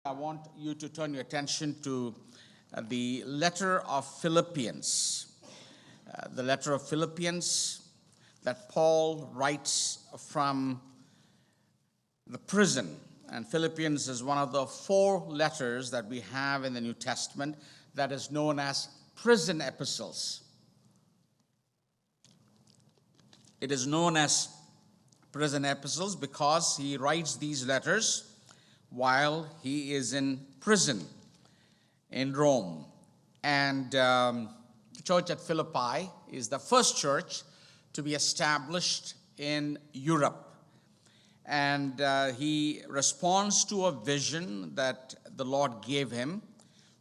I want you to turn your attention to the letter of Philippians. The letter of Philippians that Paul writes from the prison. And Philippians is one of the 4 letters that we have in the New Testament that is known as prison epistles. It is known as prison epistles because he writes these letters while he is in prison in Rome. And the church at Philippi is the first church to be established in Europe. And he responds to a vision that the Lord gave him,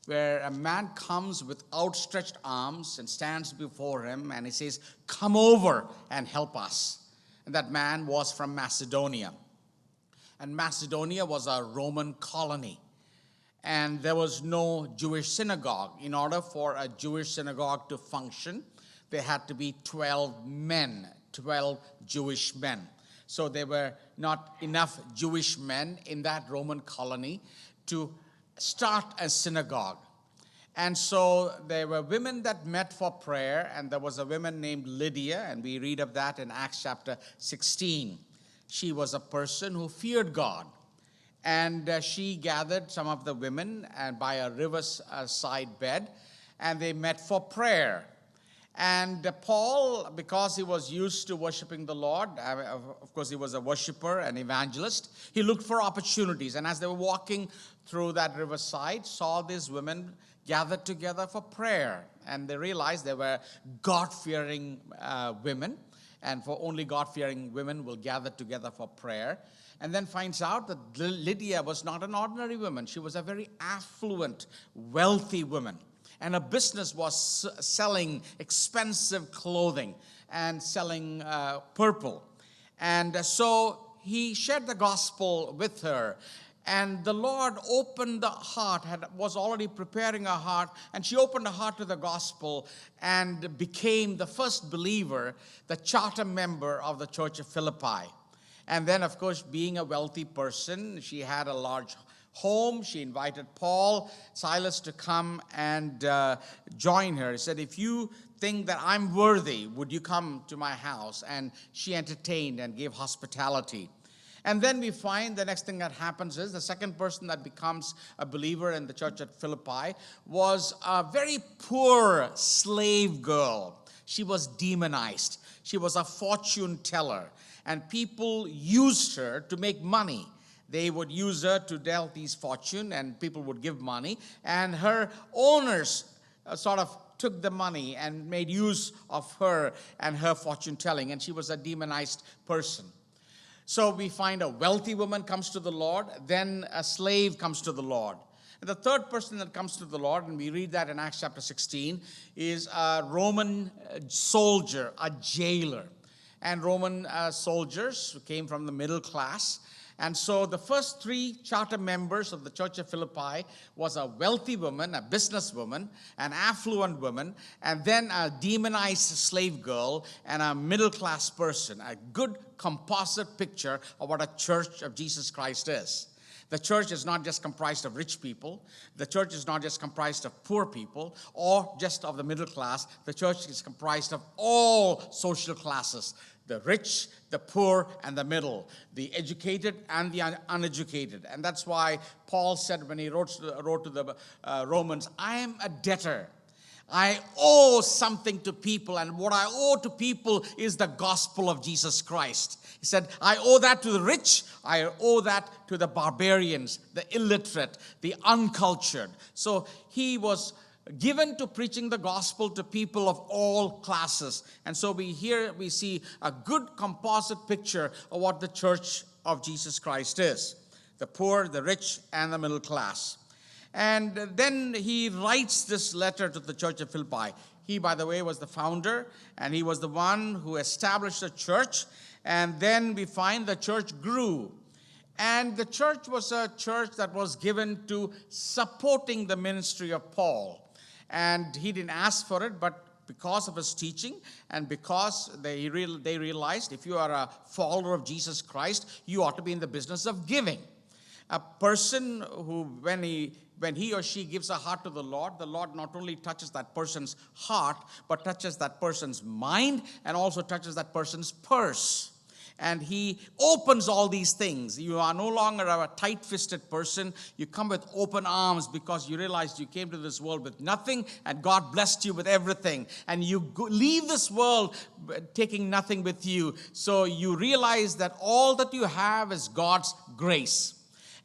where a man comes with outstretched arms and stands before him, and he says, "Come over and help us." And that man was from Macedonia. And Macedonia was a Roman colony. And there was no Jewish synagogue. In order for a Jewish synagogue to function, there had to be 12 men, 12 Jewish men. So there were not enough Jewish men in that Roman colony to start a synagogue. And so there were women that met for prayer, and there was a woman named Lydia, and we read of that in Acts chapter 16. She was a person who feared God, and she gathered some of the women and by a riverside bed, and they met for prayer. And Paul, because he was used to worshiping the Lord, of course he was a worshiper and evangelist, he looked for opportunities. And as they were walking through that riverside, saw these women gathered together for prayer. And they realized they were God-fearing women, and for only God-fearing women will gather together for prayer. And then finds out that Lydia was not an ordinary woman. She was a very affluent, wealthy woman. And her business was selling expensive clothing and selling purple. And so he shared the gospel with her. And the Lord opened the heart, was already preparing her heart, and she opened her heart to the gospel and became the first believer, the charter member of the church of Philippi. And then, of course, being a wealthy person, she had a large home. She invited Paul, Silas to come and join her. He said, "If you think that I'm worthy, would you come to my house?" And she entertained and gave hospitality. And then we find the next thing that happens is the second person that becomes a believer in the church at Philippi was a very poor slave girl. She was demonized. She was a fortune teller, and people used her to make money. They would use her to tell these fortune, and people would give money, and her owners sort of took the money and made use of her and her fortune telling, and she was a demonized person. So we find a wealthy woman comes to the Lord, then a slave comes to the Lord. And the third person that comes to the Lord, and we read that in Acts chapter 16, is a Roman soldier, a jailer. And Roman soldiers who came from the middle class. And so the first 3 charter members of the church of Philippi was a wealthy woman, a businesswoman, an affluent woman, and then a demonized slave girl and a middle-class person. A good composite picture of what a church of Jesus Christ is. The church is not just comprised of rich people. The church is not just comprised of poor people or just of the middle class. The church is comprised of all social classes. The rich, the poor, and the middle, the educated and the uneducated. And that's why Paul said when he wrote to the Romans, "I am a debtor. I owe something to people, and what I owe to people is the gospel of Jesus Christ." He said, "I owe that to the rich. I owe that to the barbarians, the illiterate, the uncultured." So he was given to preaching the gospel to people of all classes. And so we see a good composite picture of what the church of Jesus Christ is. The poor, the rich, and the middle class. And then he writes this letter to the church of Philippi. He, by the way, was the founder, and he was the one who established the church. And then we find the church grew. And the church was a church that was given to supporting the ministry of Paul. And he didn't ask for it, but because of his teaching and because they realized if you are a follower of Jesus Christ, you ought to be in the business of giving. A person who, when he or she gives a heart to the Lord not only touches that person's heart, but touches that person's mind and also touches that person's purse. And he opens all these things. You are no longer a tight-fisted person. You come with open arms because you realized you came to this world with nothing and God blessed you with everything. And you leave this world taking nothing with you. So you realize that all that you have is God's grace.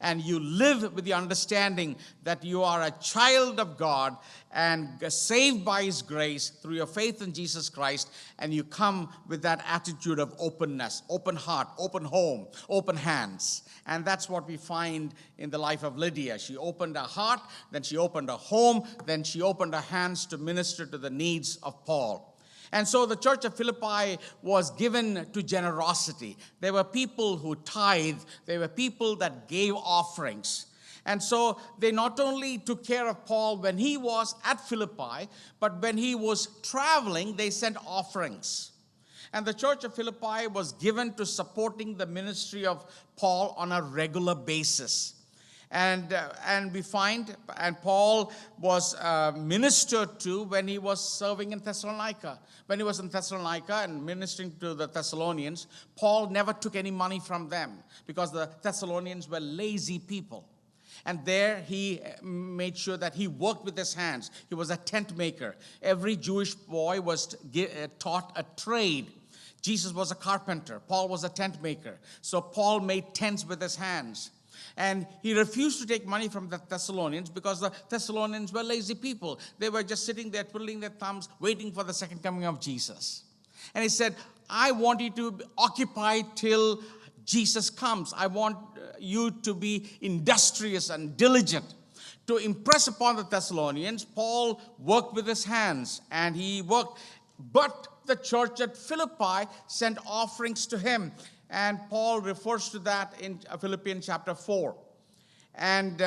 And you live with the understanding that you are a child of God and saved by His grace through your faith in Jesus Christ. And you come with that attitude of openness, open heart, open home, open hands. And that's what we find in the life of Lydia. She opened her heart, then she opened her home, then she opened her hands to minister to the needs of Paul. And so the church of Philippi was given to generosity. There were people who tithed. There were people that gave offerings. And so they not only took care of Paul when he was at Philippi, but when he was traveling, they sent offerings. And the church of Philippi was given to supporting the ministry of Paul on a regular basis. And we find, and Paul was ministered to when he was serving in Thessalonica. When he was in Thessalonica and ministering to the Thessalonians, Paul never took any money from them because the Thessalonians were lazy people. And there he made sure that he worked with his hands. He was a tent maker. Every Jewish boy was taught a trade. Jesus was a carpenter. Paul was a tent maker. So Paul made tents with his hands. And he refused to take money from the Thessalonians because the Thessalonians were lazy people. They were just sitting there twiddling their thumbs, waiting for the second coming of Jesus. And he said, I want you to be occupied till Jesus comes. I want you to be industrious and diligent. To impress upon the Thessalonians, Paul worked with his hands, and he worked. But the church at Philippi sent offerings to him. And Paul refers to that in Philippians chapter 4. And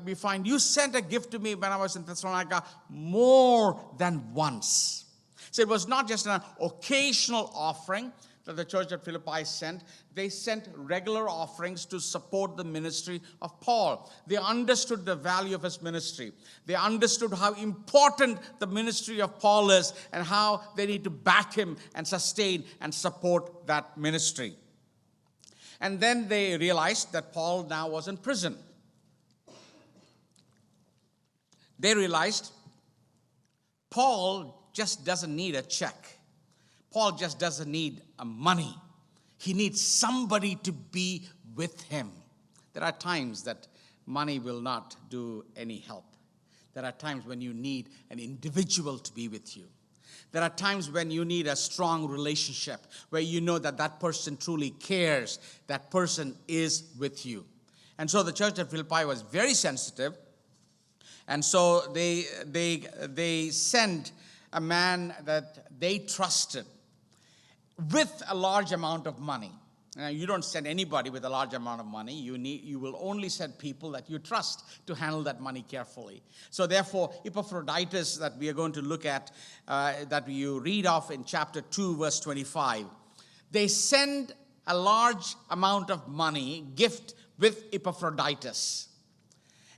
we find, you sent a gift to me when I was in Thessalonica more than once. So it was not just an occasional offering that the church at Philippi sent. They sent regular offerings to support the ministry of Paul. They understood the value of his ministry. They understood how important the ministry of Paul is and how they need to back him and sustain and support that ministry. And then they realized that Paul now was in prison. They realized Paul just doesn't need a check. Paul just doesn't need money. He needs somebody to be with him. There are times that money will not do any help. There are times when you need an individual to be with you. There are times when you need a strong relationship where you know that that person truly cares, that person is with you. And so the church of Philippi was very sensitive. And so they sent a man that they trusted with a large amount of money. Now, you don't send anybody with a large amount of money. You will only send people that you trust to handle that money carefully. So therefore, Epaphroditus that we are going to look at, that you read off in chapter 2, verse 25, they send a large amount of money, gift with Epaphroditus.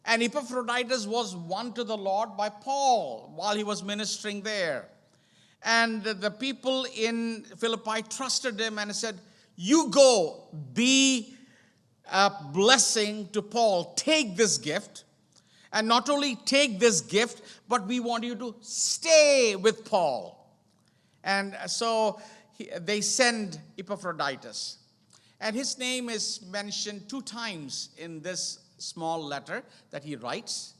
And Epaphroditus was won to the Lord by Paul while he was ministering there. And the people in Philippi trusted him and said, you go, be a blessing to Paul. Take this gift. And not only take this gift, but we want you to stay with Paul. And so they send Epaphroditus. And his name is mentioned 2 times in this small letter that he writes.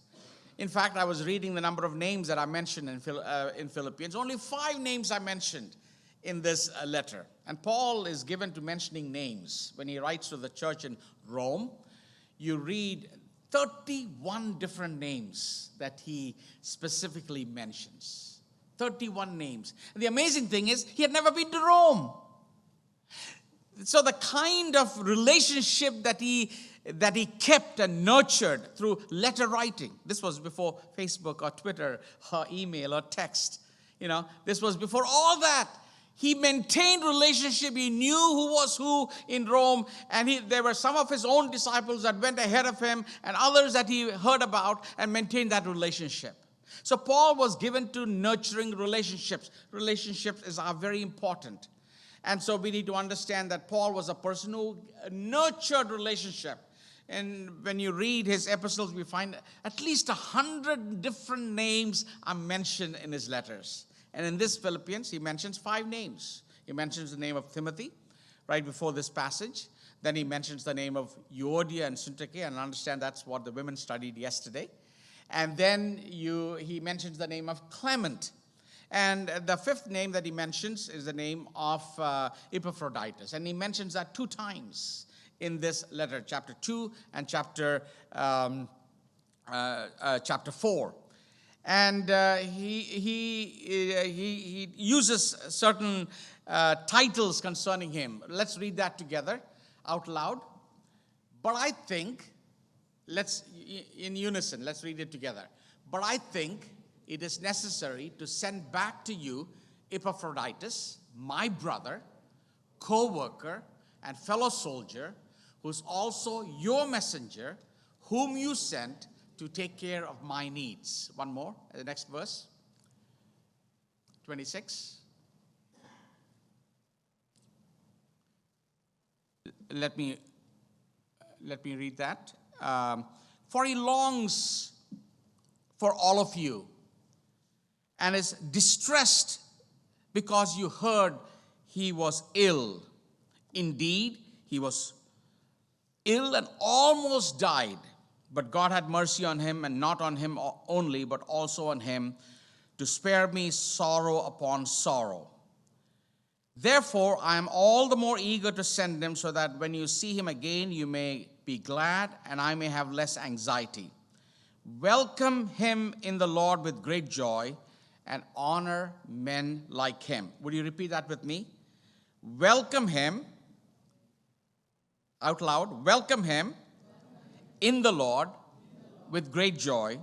In fact, I was reading the number of names that are mentioned in Philippians. Only 5 names are mentioned in this letter. And Paul is given to mentioning names. When he writes to the church in Rome, you read 31 different names that he specifically mentions. 31 names. And the amazing thing is, he had never been to Rome. So the kind of relationship that he kept and nurtured through letter writing. This was before Facebook or Twitter or email or text. This was before all that. He maintained relationship. He knew who was who in Rome. And there were some of his own disciples that went ahead of him and others that he heard about and maintained that relationship. So Paul was given to nurturing relationships. Relationships are very important. And so we need to understand that Paul was a person who nurtured relationship. And when you read his epistles, we find at least 100 different names are mentioned in his letters. And in this Philippians, he mentions 5 names. He mentions the name of Timothy right before this passage. Then he mentions the name of Euodia and Syntyche, and understand that's what the women studied yesterday. And then he mentions the name of Clement. And the 5th name that he mentions is the name of Epaphroditus. And he mentions that 2 times in this letter, chapter 2 and chapter 4. And he uses certain titles concerning him. Let's read that together out loud. But I think, in unison, let's read it together. But I think it is necessary to send back to you Epaphroditus, my brother, co-worker, and fellow soldier, who's also your messenger, whom you sent to take care of my needs. One more, the next verse, 26. Let me read that. For he longs for all of you and is distressed because you heard he was ill. Indeed, he was ill and almost died. But God had mercy on him, and not on him only, but also on him, to spare me sorrow upon sorrow. Therefore, I am all the more eager to send him, so that when you see him again, you may be glad, and I may have less anxiety. Welcome him in the Lord with great joy, and honor men like him. Would you repeat that with me? Welcome him, out loud, welcome him in the Lord with great joy,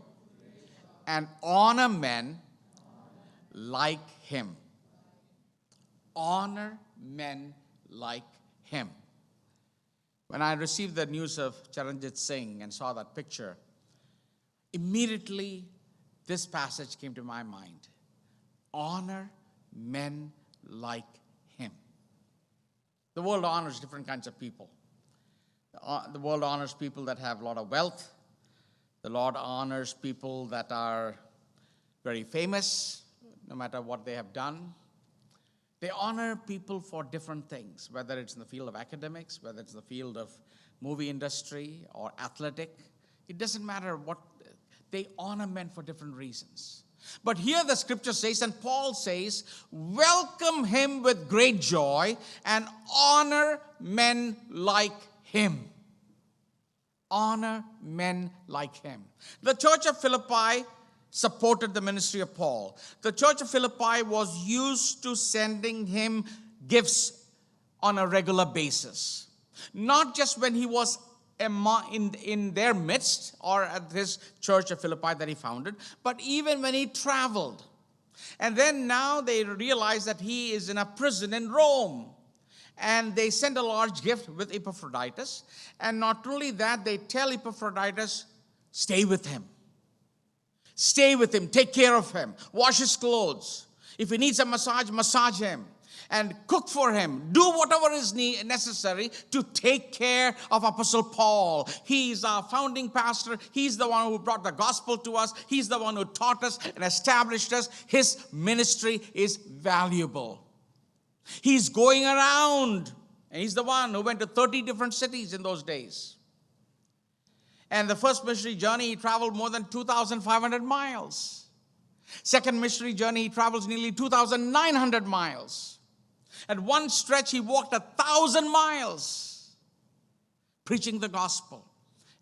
and honor men like him. Honor men like him. When I received the news of Charanjit Singh and saw that picture, immediately this passage came to my mind. Honor men like him. The world honors different kinds of people. The world honors people that have a lot of wealth. The Lord honors people that are very famous, no matter what they have done. They honor people for different things, whether it's in the field of academics, whether it's the field of movie industry or athletic. It doesn't matter what. They honor men for different reasons. But here the scripture says, and Paul says, welcome him with great joy and honor men like him. Honor men like him. The church of Philippi supported the ministry of Paul. The church of Philippi was used to sending him gifts on a regular basis. Not just when he was in their midst or at his church of Philippi that he founded, but even when he traveled. And then now they realize that he is in a prison in Rome. And they send a large gift with Epaphroditus. And not only that, they tell Epaphroditus, stay with him. Stay with him, take care of him, wash his clothes. If he needs a massage, massage him. And cook for him. Do whatever is necessary to take care of Apostle Paul. He's our founding pastor. He's the one who brought the gospel to us. He's the one who taught us and established us. His ministry is valuable. He's going around. And he's the one who went to 30 different cities in those days. And the first missionary journey, he traveled more than 2,500 miles. Second missionary journey, he travels nearly 2,900 miles. At one stretch, he walked 1,000 miles preaching the gospel.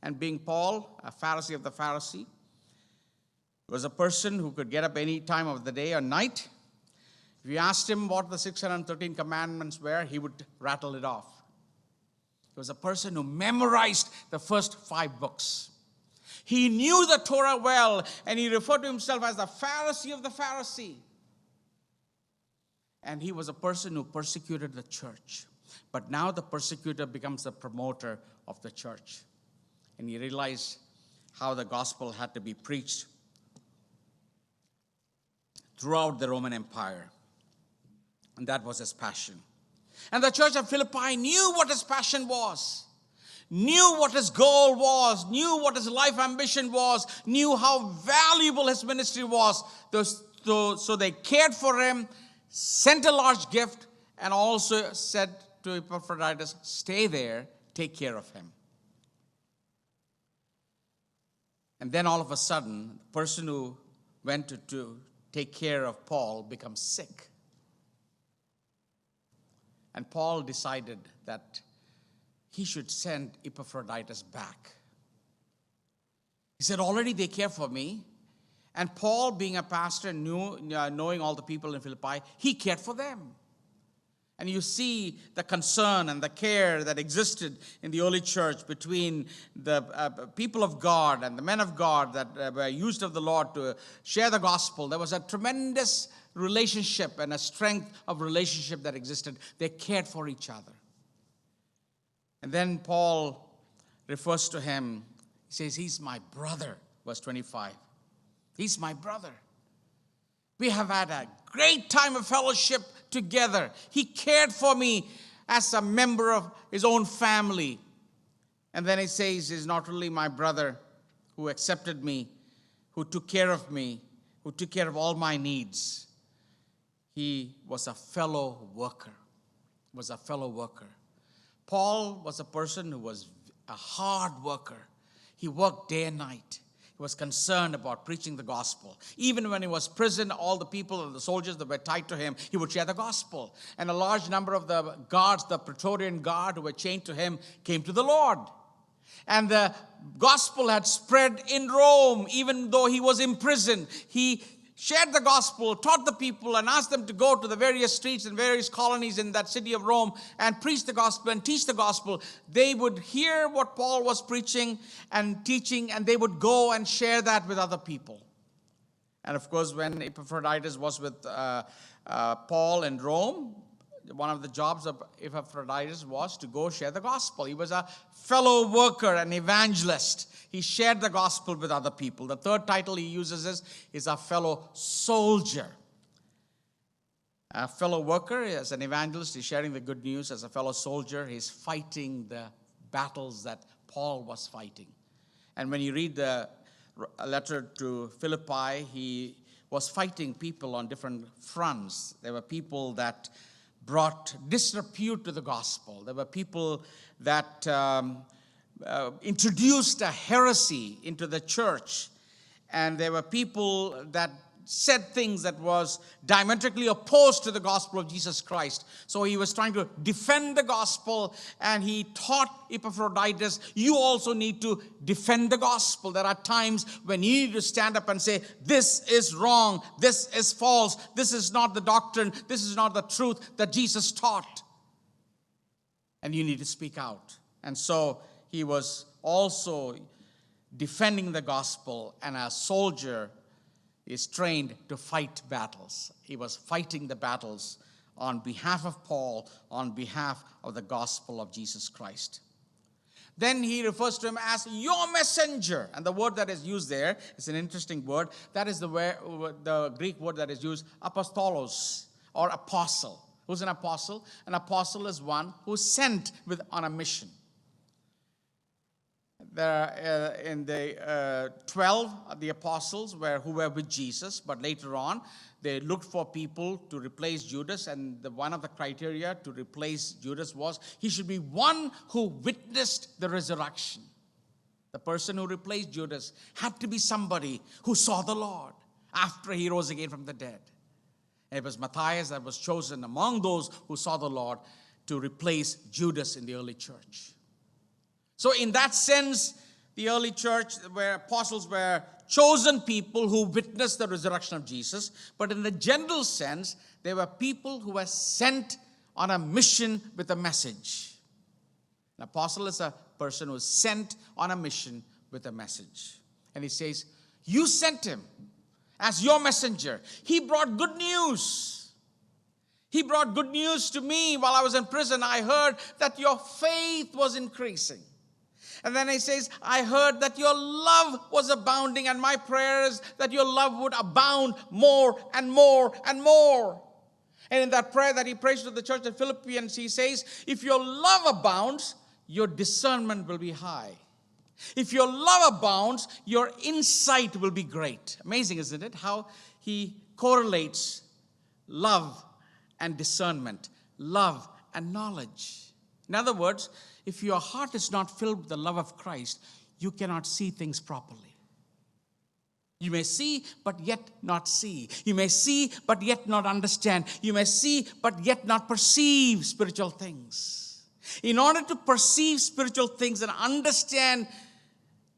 And being Paul, a Pharisee of the Pharisee, was a person who could get up any time of the day or night. If you asked him what the 613 commandments were, he would rattle it off. He was a person who memorized the first 5 books. He knew the Torah well, and he referred to himself as the Pharisee of the Pharisee. And he was a person who persecuted the church. But now the persecutor becomes the promoter of the church. And he realized how the gospel had to be preached throughout the Roman Empire. And that was his passion. And the church of Philippi knew what his passion was, knew what his goal was, knew what his life ambition was, knew how valuable his ministry was. So they cared for him, sent a large gift, and also said to Epaphroditus, stay there, take care of him. And then all of a sudden, the person who went to take care of Paul becomes sick. And Paul decided that he should send Epaphroditus back. He said, already they care for me. And Paul, being a pastor, knowing all the people in Philippi, he cared for them. And you see the concern and the care that existed in the early church between the people of God and the men of God that were used of the Lord to share the gospel. There was a tremendous relationship and a strength of relationship that existed. They cared for each other. And then Paul refers to him. He says, he's my brother, verse 25. He's my brother. We have had a great time of fellowship together. He cared for me as a member of his own family. And then he says, he's not really my brother who accepted me, who took care of me, who took care of all my needs. He was a fellow worker. Paul was a person who was a hard worker. He worked day and night. He was concerned about preaching the gospel. Even when he was in prison, all the people, the soldiers that were tied to him, he would share the gospel. And a large number of the guards, the Praetorian guard who were chained to him, came to the Lord. And the gospel had spread in Rome, even though he was in prison. He shared the gospel, taught the people, and asked them to go to the various streets and various colonies in that city of Rome and preach the gospel and teach the gospel. They would hear what Paul was preaching and teaching, and they would go and share that with other people. And of course, when Epaphroditus was with Paul in Rome, one of the jobs of Epaphroditus was to go share the gospel. He was a fellow worker, an evangelist. He shared the gospel with other people. The third title he uses is a fellow soldier. A fellow worker, as an evangelist, he's sharing the good news. As a fellow soldier, he's fighting the battles that Paul was fighting. And when you read the letter to Philippi, he was fighting people on different fronts. There were people that brought disrepute to the gospel. There were people that introduced a heresy into the church. And there were people that said things that was diametrically opposed to the gospel of Jesus Christ. So he was trying to defend the gospel, and he taught Epaphroditus, you also need to defend the gospel. There are times when you need to stand up and say, this is wrong, this is false, this is not the doctrine, this is not the truth that Jesus taught. And you need to speak out. And so he was also defending the gospel, and a soldier is trained to fight battles. He was fighting the battles on behalf of Paul, on behalf of the gospel of Jesus Christ. Then he refers to him as your messenger. And the word that is used there is an interesting word. That is the Greek word that is used, apostolos, or apostle. Who's an apostle? An apostle is one who's sent on a mission. In the 12, the apostles who were with Jesus, but later on, they looked for people to replace Judas, and one of the criteria to replace Judas was he should be one who witnessed the resurrection. The person who replaced Judas had to be somebody who saw the Lord after he rose again from the dead. And it was Matthias that was chosen among those who saw the Lord to replace Judas in the early church. So in that sense, the early church, where apostles were chosen people who witnessed the resurrection of Jesus. But in the general sense, they were people who were sent on a mission with a message. An apostle is a person who is sent on a mission with a message. And he says, you sent him as your messenger. He brought good news. He brought good news to me while I was in prison. I heard that your faith was increasing. And then he says, I heard that your love was abounding, and my prayer is that your love would abound more and more and more. And in that prayer that he prays to the church at Philippians, he says, if your love abounds, your discernment will be high. If your love abounds, your insight will be great. Amazing, isn't it? How he correlates love and discernment, love and knowledge. In other words, if your heart is not filled with the love of Christ, you cannot see things properly. You may see, but yet not see. You may see, but yet not understand. You may see, but yet not perceive spiritual things. In order to perceive spiritual things and understand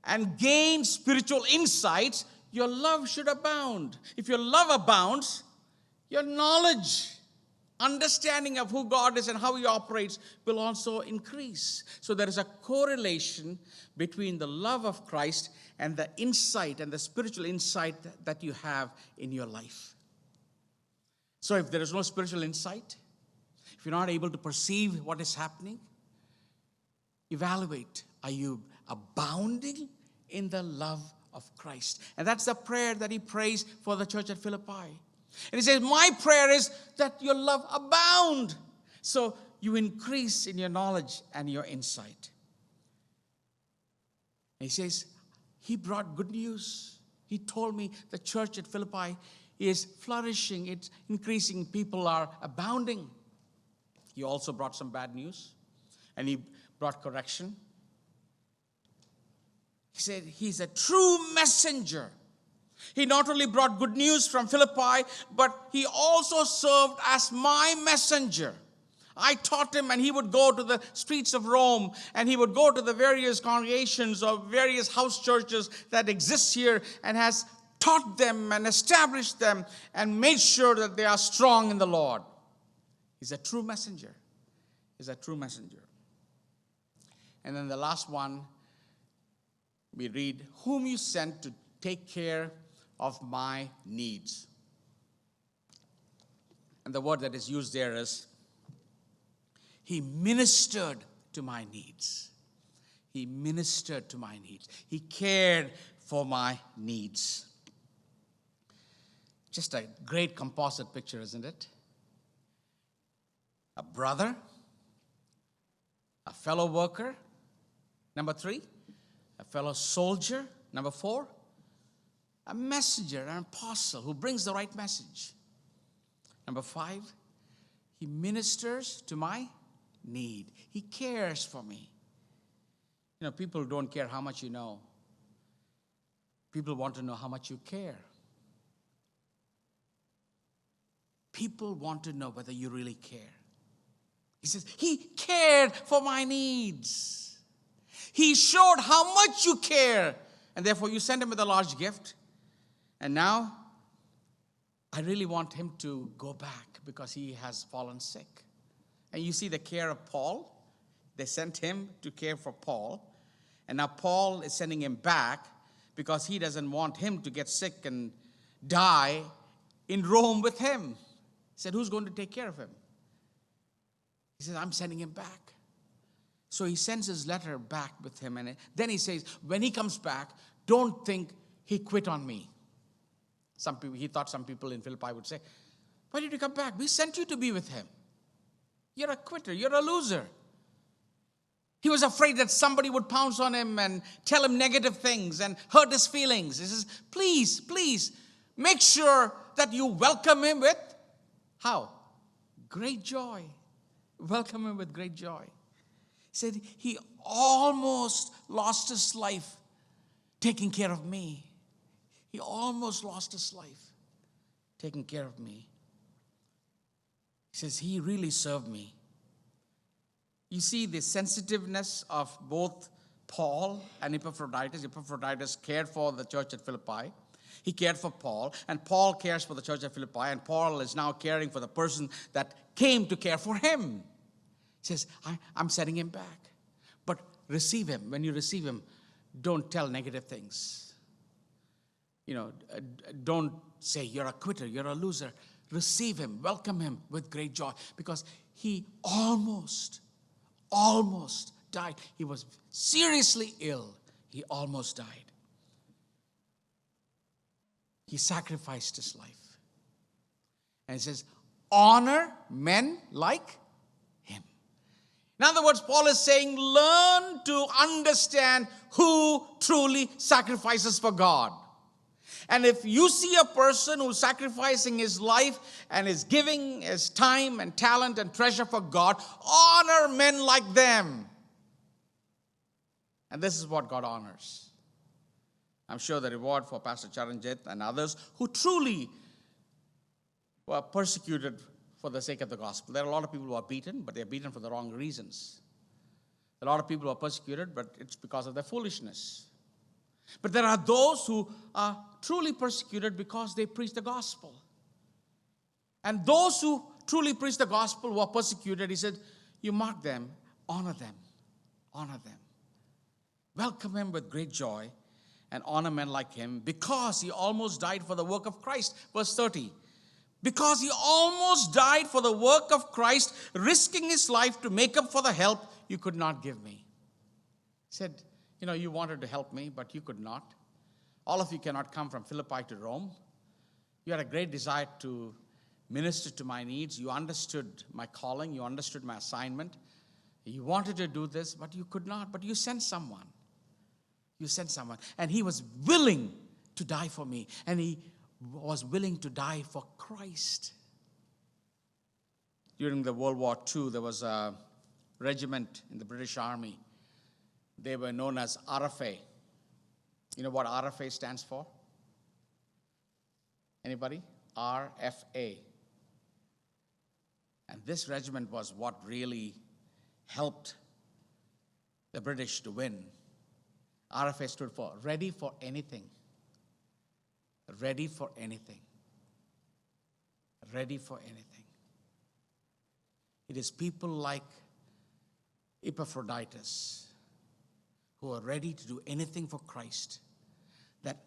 and gain spiritual insights, your love should abound. If your love abounds, your knowledge, understanding of who God is and how he operates will also increase. So there is a correlation between the love of Christ and the insight and the spiritual insight that you have in your life. So if there is no spiritual insight, if you're not able to perceive what is happening, evaluate, are you abounding in the love of Christ? And that's the prayer that he prays for the church at Philippi. And he says, my prayer is that your love abound. So you increase in your knowledge and your insight. And he says, he brought good news. He told me the church at Philippi is flourishing. It's increasing. People are abounding. He also brought some bad news. And he brought correction. He said, he's a true messenger. He not only brought good news from Philippi, but he also served as my messenger. I taught him, and he would go to the streets of Rome, and he would go to the various congregations or various house churches that exist here, and has taught them and established them and made sure that they are strong in the Lord. He's a true messenger. He's a true messenger. And then the last one, we read, whom you sent to take care of my needs. And the word that is used there is, he ministered to my needs. He ministered to my needs. He cared for my needs. Just a great composite picture, isn't it? A brother, a fellow worker, number 3, a fellow soldier, number 4, a messenger, an apostle who brings the right message. Number 5, he ministers to my need. He cares for me. You know, people don't care how much you know. People want to know how much you care. People want to know whether you really care. He says, he cared for my needs. He showed how much you care. And therefore, you sent him with a large gift. And now, I really want him to go back because he has fallen sick. And you see the care of Paul. They sent him to care for Paul. And now Paul is sending him back because he doesn't want him to get sick and die in Rome with him. He said, who's going to take care of him? He says, I'm sending him back. So he sends his letter back with him. And then he says, when he comes back, don't think he quit on me. He thought some people in Philippi would say, why did you come back? We sent you to be with him. You're a quitter. You're a loser. He was afraid that somebody would pounce on him and tell him negative things and hurt his feelings. He says, please, make sure that you welcome him with, how? Great joy. Welcome him with great joy. He said, he almost lost his life taking care of me. He almost lost his life taking care of me. He says, he really served me. You see the sensitiveness of both Paul and Epaphroditus. Epaphroditus cared for the church at Philippi. He cared for Paul, and Paul cares for the church at Philippi, and Paul is now caring for the person that came to care for him. He says, I'm sending him back. But receive him. When you receive him, don't tell negative things. Don't say you're a quitter, you're a loser. receive him, welcome him with great joy, because he almost died. He was seriously ill. He almost died. He sacrificed his life. And it says, honor men like him. In other words, Paul is saying, learn to understand who truly sacrifices for God. And if you see a person who's sacrificing his life and is giving his time and talent and treasure for God, honor men like them. And this is what God honors. I'm sure the reward for Pastor Charanjit and others who truly were persecuted for the sake of the gospel. There are a lot of people who are beaten, but they're beaten for the wrong reasons. A lot of people are persecuted, but it's because of their foolishness. But there are those who are truly persecuted because they preach the gospel. And those who truly preach the gospel who are persecuted, he said, you mark them, honor them, honor them. Welcome him with great joy and honor men like him, because he almost died for the work of Christ. Verse 30. Because he almost died for the work of Christ, risking his life to make up for the help you could not give me. He said, you wanted to help me, but you could not. All of you cannot come from Philippi to Rome. You had a great desire to minister to my needs. You understood my calling. You understood my assignment. You wanted to do this, but you could not. But you sent someone. You sent someone. And he was willing to die for me. And he was willing to die for Christ. During the World War II, there was a regiment in the British Army. They were known as RFA. You know what RFA stands for? Anybody? RFA. And this regiment was what really helped the British to win. RFA stood for ready for anything. Ready for anything. Ready for anything. It is people like Epaphroditus who are ready to do anything for Christ that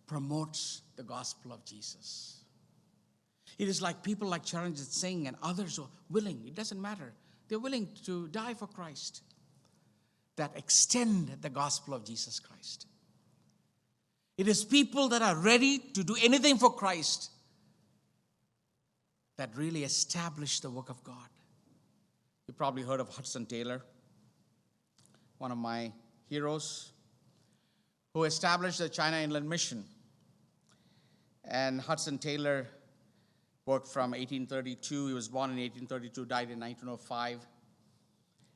promotes the gospel of Jesus. It is like people like Charanjit Singh and others who are willing, it doesn't matter, they're willing to die for Christ, that extend the gospel of Jesus Christ. It is people that are ready to do anything for Christ that really establish the work of God. You probably heard of Hudson Taylor, one of my heroes, who established the China Inland Mission. And Hudson Taylor worked from 1832. He was born in 1832, died in 1905.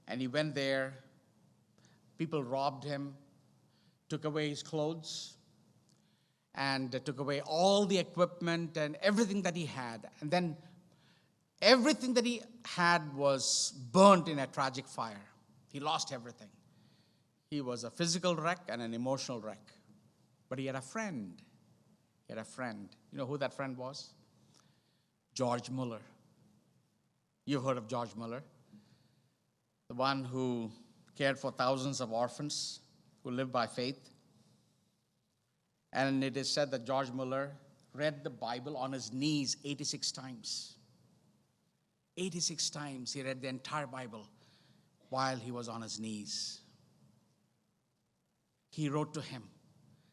And he went there. People robbed him, took away his clothes, and took away all the equipment and everything that he had. And then everything that he had was burnt in a tragic fire. He lost everything. He was a physical wreck and an emotional wreck. But he had a friend. He had a friend. You know who that friend was? George Muller. You've heard of George Muller, the one who cared for thousands of orphans who lived by faith. And it is said that George Muller read the Bible on his knees 86 times. 86 times he read the entire Bible while he was on his knees. He wrote to him,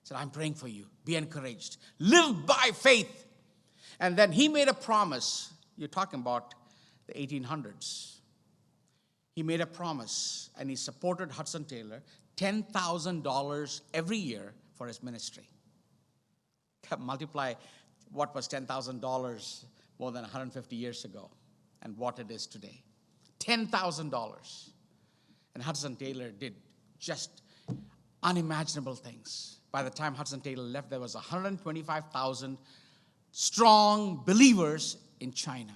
said, I'm praying for you. Be encouraged. Live by faith. And then he made a promise. You're talking about the 1800s. He made a promise, and he supported Hudson Taylor $10,000 every year for his ministry. Multiply what was $10,000 more than 150 years ago and what it is today. $10,000. And Hudson Taylor did just unimaginable things. By the time Hudson Taylor left, there was 125,000 strong believers in China.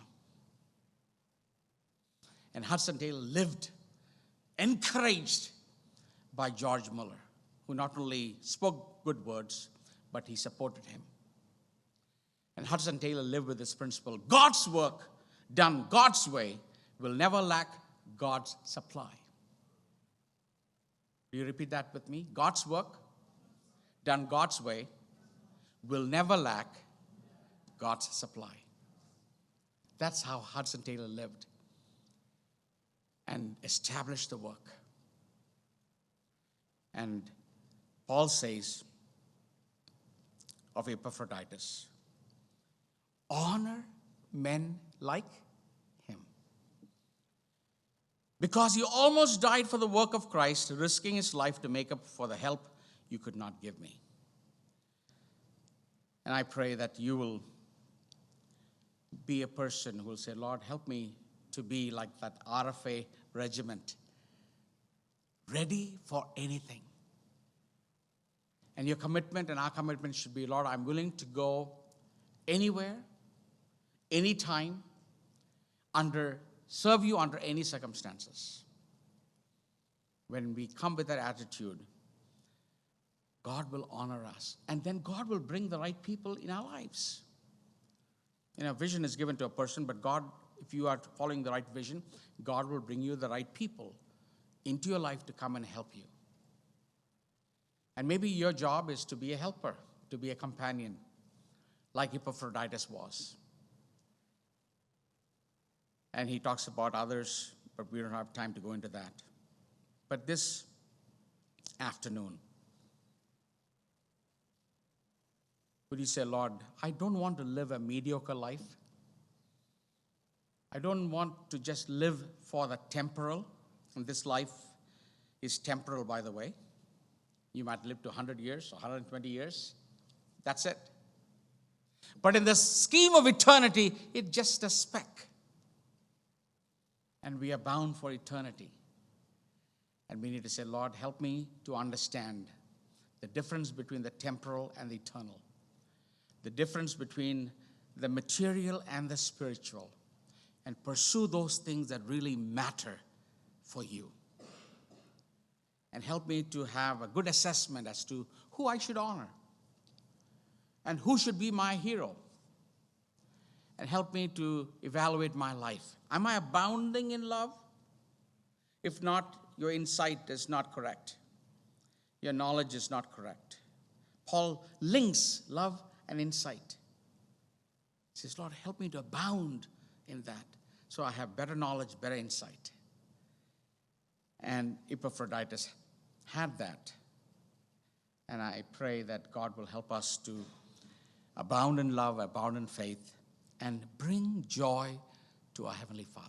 And Hudson Taylor lived encouraged by George Muller, who not only spoke good words, but he supported him. And Hudson Taylor lived with this principle: God's work done God's way will never lack God's supply. Do you repeat that with me? God's work done God's way will never lack God's supply. That's how Hudson Taylor lived and established the work. And Paul says of Epaphroditus, honor men like him. Because he almost died for the work of Christ, risking his life to make up for the help you could not give me. And I pray that you will be a person who will say, Lord, help me to be like that RFA regiment, ready for anything. And your commitment and our commitment should be, Lord, I'm willing to go anywhere, anytime, serve you under any circumstances. When we come with that attitude, God will honor us. And then God will bring the right people in our lives. Vision is given to a person, but God, if you are following the right vision, God will bring you the right people into your life to come and help you. And maybe your job is to be a helper, to be a companion, like Epaphroditus was. And he talks about others, but we don't have time to go into that. But this afternoon, would you say, Lord, I don't want to live a mediocre life. I don't want to just live for the temporal. And this life is temporal, by the way. You might live to 100 years or 120 years. That's it. But in the scheme of eternity, it's just a speck. And we are bound for eternity. And we need to say, Lord, help me to understand the difference between the temporal and the eternal. The difference between the material and the spiritual. And pursue those things that really matter for you. And help me to have a good assessment as to who I should honor. And who should be my hero. And help me to evaluate my life. Am I abounding in love? If not, your insight is not correct. Your knowledge is not correct. Paul links love and insight. He says, Lord, help me to abound in that so I have better knowledge, better insight. And Epaphroditus had that. And I pray that God will help us to abound in love, abound in faith, and bring joy to our Heavenly Father.